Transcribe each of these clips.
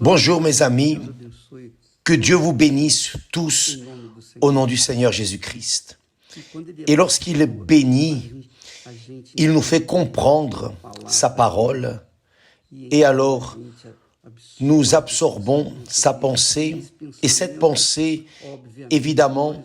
Bonjour mes amis, que Dieu vous bénisse tous au nom du Seigneur Jésus-Christ. Et lorsqu'il bénit, il nous fait comprendre sa parole et alors nous absorbons sa pensée et cette pensée, évidemment,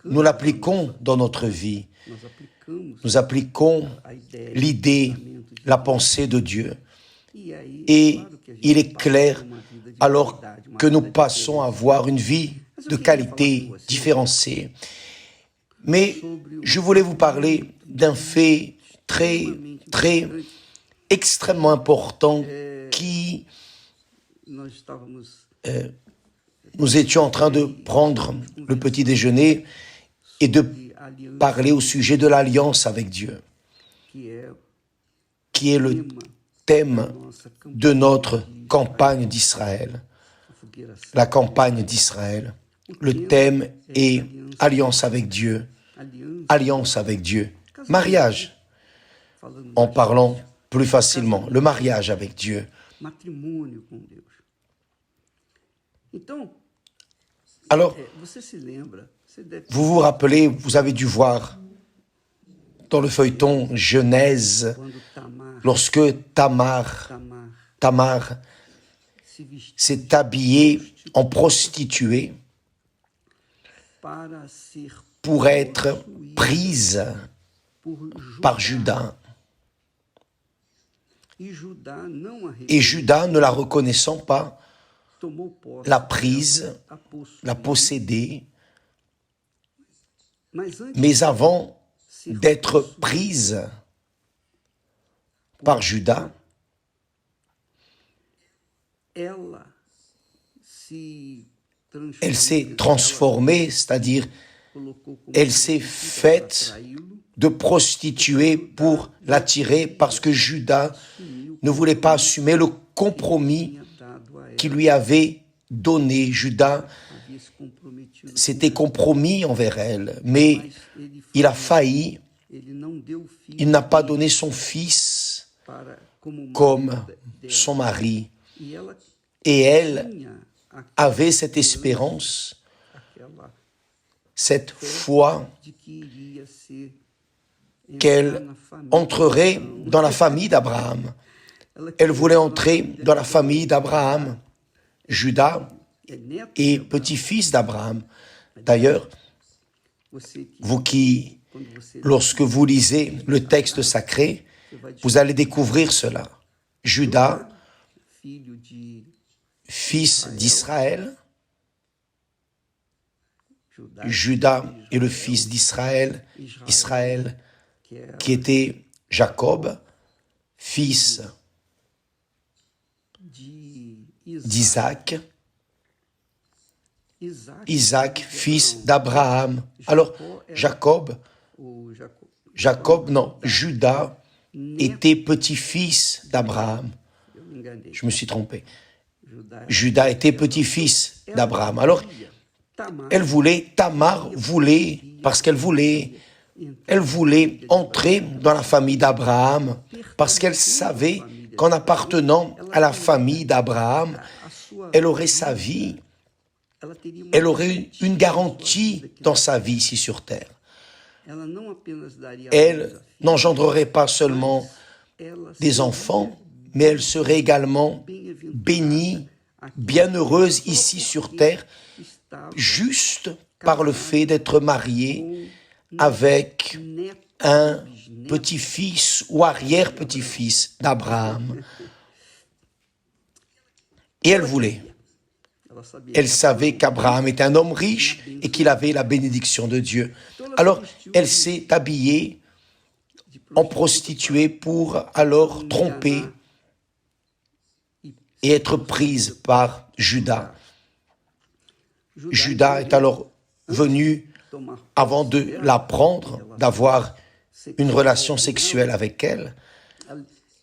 nous l'appliquons dans notre vie. Nous appliquons l'idée, la pensée de Dieu et il est clair alors que nous passons à avoir une vie de qualité différenciée. Mais je voulais vous parler d'un fait extrêmement important qui nous étions en train de prendre le petit déjeuner et de parler au sujet de l'alliance avec Dieu, qui est le thème de notre campagne d'Israël. La campagne d'Israël. Le thème est alliance avec Dieu. Alliance avec Dieu. Mariage. En parlant plus facilement, le mariage avec Dieu. Alors, vous vous rappelez, vous avez dû voir dans le feuilleton Genèse, lorsque Tamar s'est habillée en prostituée pour être prise par Juda. Et Juda, ne la reconnaissant pas, l'a prise, l'a possédée. Mais avant d'être prise par Juda, elle s'est transformée, c'est-à-dire elle s'est faite de prostituée pour l'attirer parce que Juda ne voulait pas assumer le compromis qu'il lui avait donné. Juda s'était compromis envers elle, mais il a failli, il n'a pas donné son fils comme son mari. Et elle avait cette espérance, cette foi qu'elle entrerait dans la famille d'Abraham. Elle voulait entrer dans la famille d'Abraham. Juda est petit-fils d'Abraham. D'ailleurs, vous qui, lorsque vous lisez le texte sacré, vous allez découvrir cela. Juda, fils d'Israël. Juda est le fils d'Israël. Israël, qui était Jacob, fils d'Isaac. Isaac, fils d'Abraham. Alors, Juda était petit-fils d'Abraham. Je me suis trompé. Juda était petit-fils d'Abraham. Alors, Tamar voulait, parce qu'elle voulait entrer dans la famille d'Abraham, parce qu'elle savait qu'en appartenant à la famille d'Abraham, elle aurait sa vie, elle aurait une garantie dans sa vie ici sur terre. Elle n'engendrerait pas seulement des enfants, mais elle serait également bénie, bienheureuse ici sur terre, juste par le fait d'être mariée avec un petit-fils ou arrière-petit-fils d'Abraham. Et elle voulait. Elle savait qu'Abraham était un homme riche et qu'il avait la bénédiction de Dieu. Alors, elle s'est habillée en prostituée pour alors tromper et être prise par Juda. Juda est alors venu, avant de la prendre, d'avoir une relation sexuelle avec elle.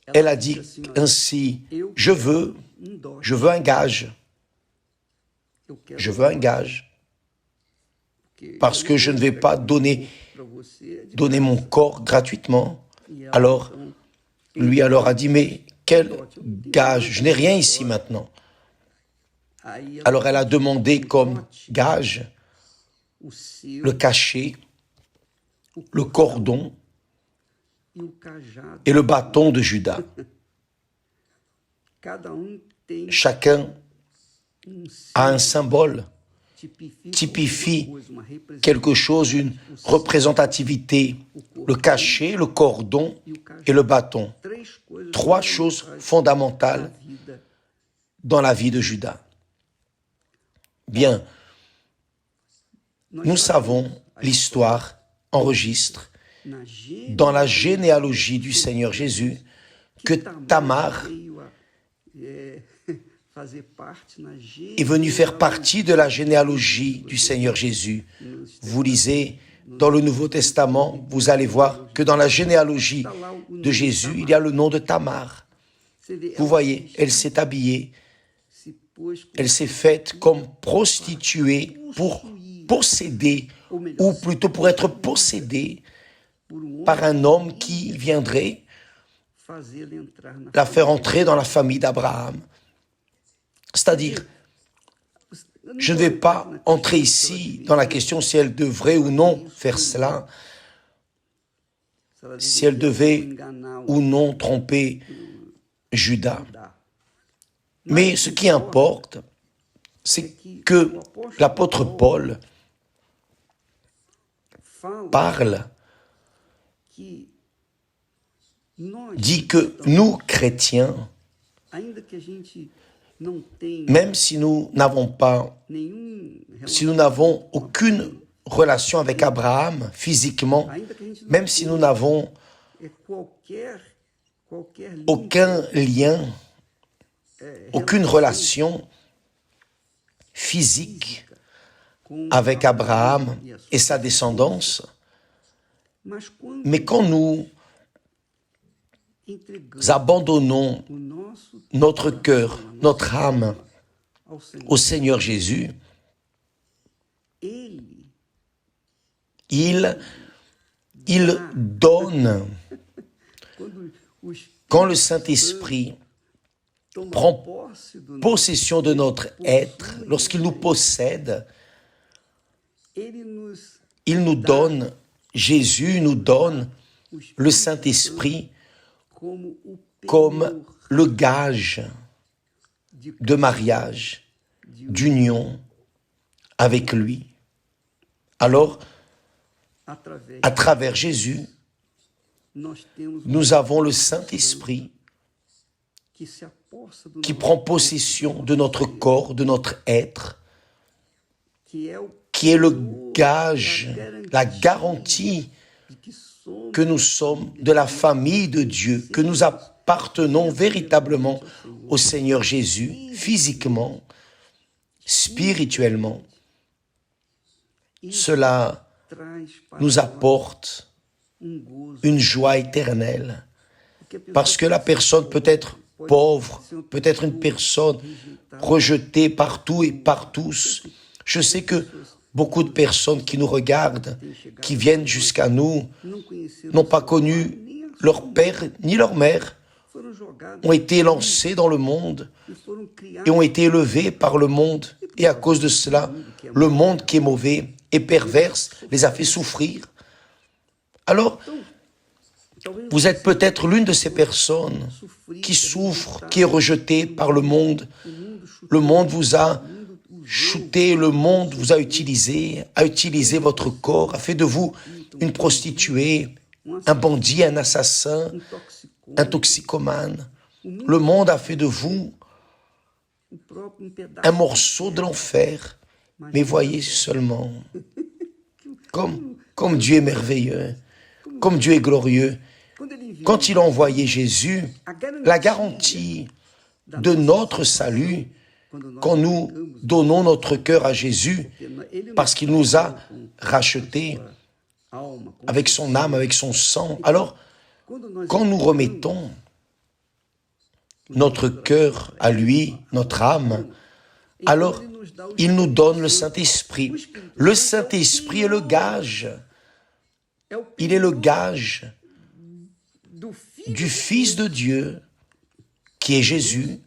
Elle a dit ainsi, je veux un gage. Je veux un gage. Parce que je ne vais pas donner mon corps gratuitement. Alors, lui alors a dit, mais quel gage? Je n'ai rien ici maintenant. Alors elle a demandé comme gage le cachet, le cordon et le bâton de Judas. Chacun a un symbole, typifie quelque chose, une représentativité, le cachet, le cordon et le bâton. Trois choses fondamentales dans la vie de Judas. Bien, nous savons, l'histoire enregistre dans la généalogie du Seigneur Jésus que Tamar est venue faire partie de la généalogie du Seigneur Jésus. Vous lisez dans le Nouveau Testament, vous allez voir que dans la généalogie de Jésus, il y a le nom de Tamar. Vous voyez, elle s'est habillée, elle s'est faite comme prostituée pour posséder, ou plutôt pour être possédée par un homme qui viendrait la faire entrer dans la famille d'Abraham. C'est-à-dire, je ne vais pas entrer ici dans la question si elle devrait ou non faire cela, si elle devait ou non tromper Judas. Mais ce qui importe, c'est que l'apôtre Paul parle, dit que nous, chrétiens, même si nous n'avons aucune relation avec Abraham physiquement, même si nous n'avons aucun lien, aucune relation physique avec Abraham et sa descendance, mais quand nous abandonnons notre cœur, notre âme au Seigneur Jésus, il donne, quand le Saint-Esprit prend possession de notre être, lorsqu'il nous possède, il nous donne, Jésus nous donne le Saint-Esprit comme le gage de mariage, d'union avec lui. Alors, à travers Jésus, nous avons le Saint-Esprit qui prend possession de notre corps, de notre être, qui est le gage, la garantie que nous sommes de la famille de Dieu, que nous appartenons véritablement au Seigneur Jésus, physiquement, spirituellement. Cela nous apporte une joie éternelle, parce que la personne peut être pauvre, peut être une personne rejetée partout et par tous. Je sais que beaucoup de personnes qui nous regardent, qui viennent jusqu'à nous, n'ont pas connu leur père ni leur mère, ont été lancés dans le monde et ont été élevés par le monde. Et à cause de cela, le monde qui est mauvais et perverse les a fait souffrir. Alors, vous êtes peut-être l'une de ces personnes qui souffrent, qui est rejetée par le monde. Le monde vous a shooté, le monde vous a utilisé votre corps, a fait de vous une prostituée, un bandit, un assassin, un toxicomane. Le monde a fait de vous un morceau de l'enfer. Mais voyez seulement, comme Dieu est merveilleux, comme Dieu est glorieux. Quand il a envoyé Jésus, la garantie de notre salut, quand nous donnons notre cœur à Jésus, parce qu'il nous a rachetés avec son âme, avec son sang, alors quand nous remettons notre cœur à lui, notre âme, alors il nous donne le Saint-Esprit. Le Saint-Esprit est le gage. Il est le gage du Fils de Dieu, qui est Jésus,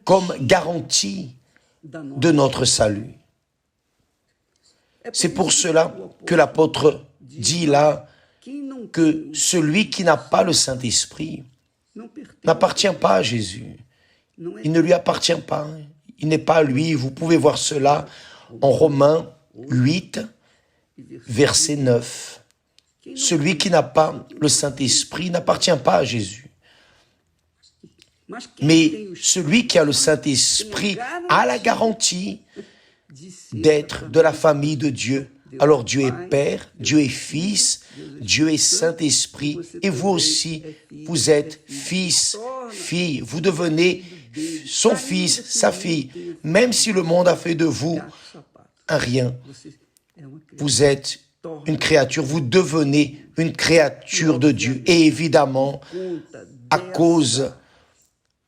comme garantie de notre salut. C'est pour cela que l'apôtre dit là que celui qui n'a pas le Saint-Esprit n'appartient pas à Jésus. Il ne lui appartient pas. Il n'est pas à lui. Vous pouvez voir cela en Romains 8, verset 9. Celui qui n'a pas le Saint-Esprit n'appartient pas à Jésus. Mais celui qui a le Saint-Esprit a la garantie d'être de la famille de Dieu. Alors Dieu est Père, Dieu est Fils, Dieu est Saint-Esprit, et vous aussi, vous êtes fils, fille. Vous devenez son fils, sa fille. Même si le monde a fait de vous un rien, vous êtes une créature, vous devenez une créature de Dieu. Et évidemment, à cause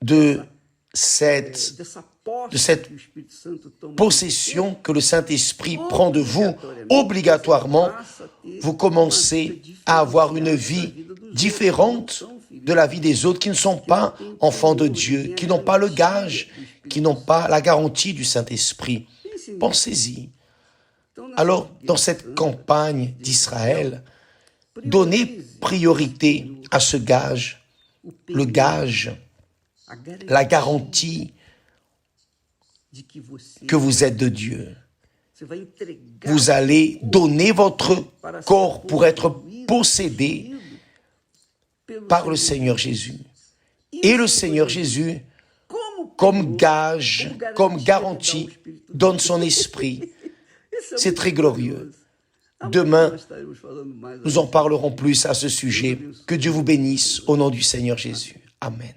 de cette possession que le Saint-Esprit prend de vous, obligatoirement, vous commencez à avoir une vie différente de la vie des autres qui ne sont pas enfants de Dieu, qui n'ont pas le gage, qui n'ont pas la garantie du Saint-Esprit. Pensez-y. Alors, dans cette campagne d'Israël, donnez priorité à ce gage, le gage, la garantie que vous êtes de Dieu. Vous allez donner votre corps pour être possédé par le Seigneur Jésus. Et le Seigneur Jésus, comme gage, comme garantie, donne son esprit. C'est très glorieux. Demain, nous en parlerons plus à ce sujet. Que Dieu vous bénisse au nom du Seigneur Jésus. Amen.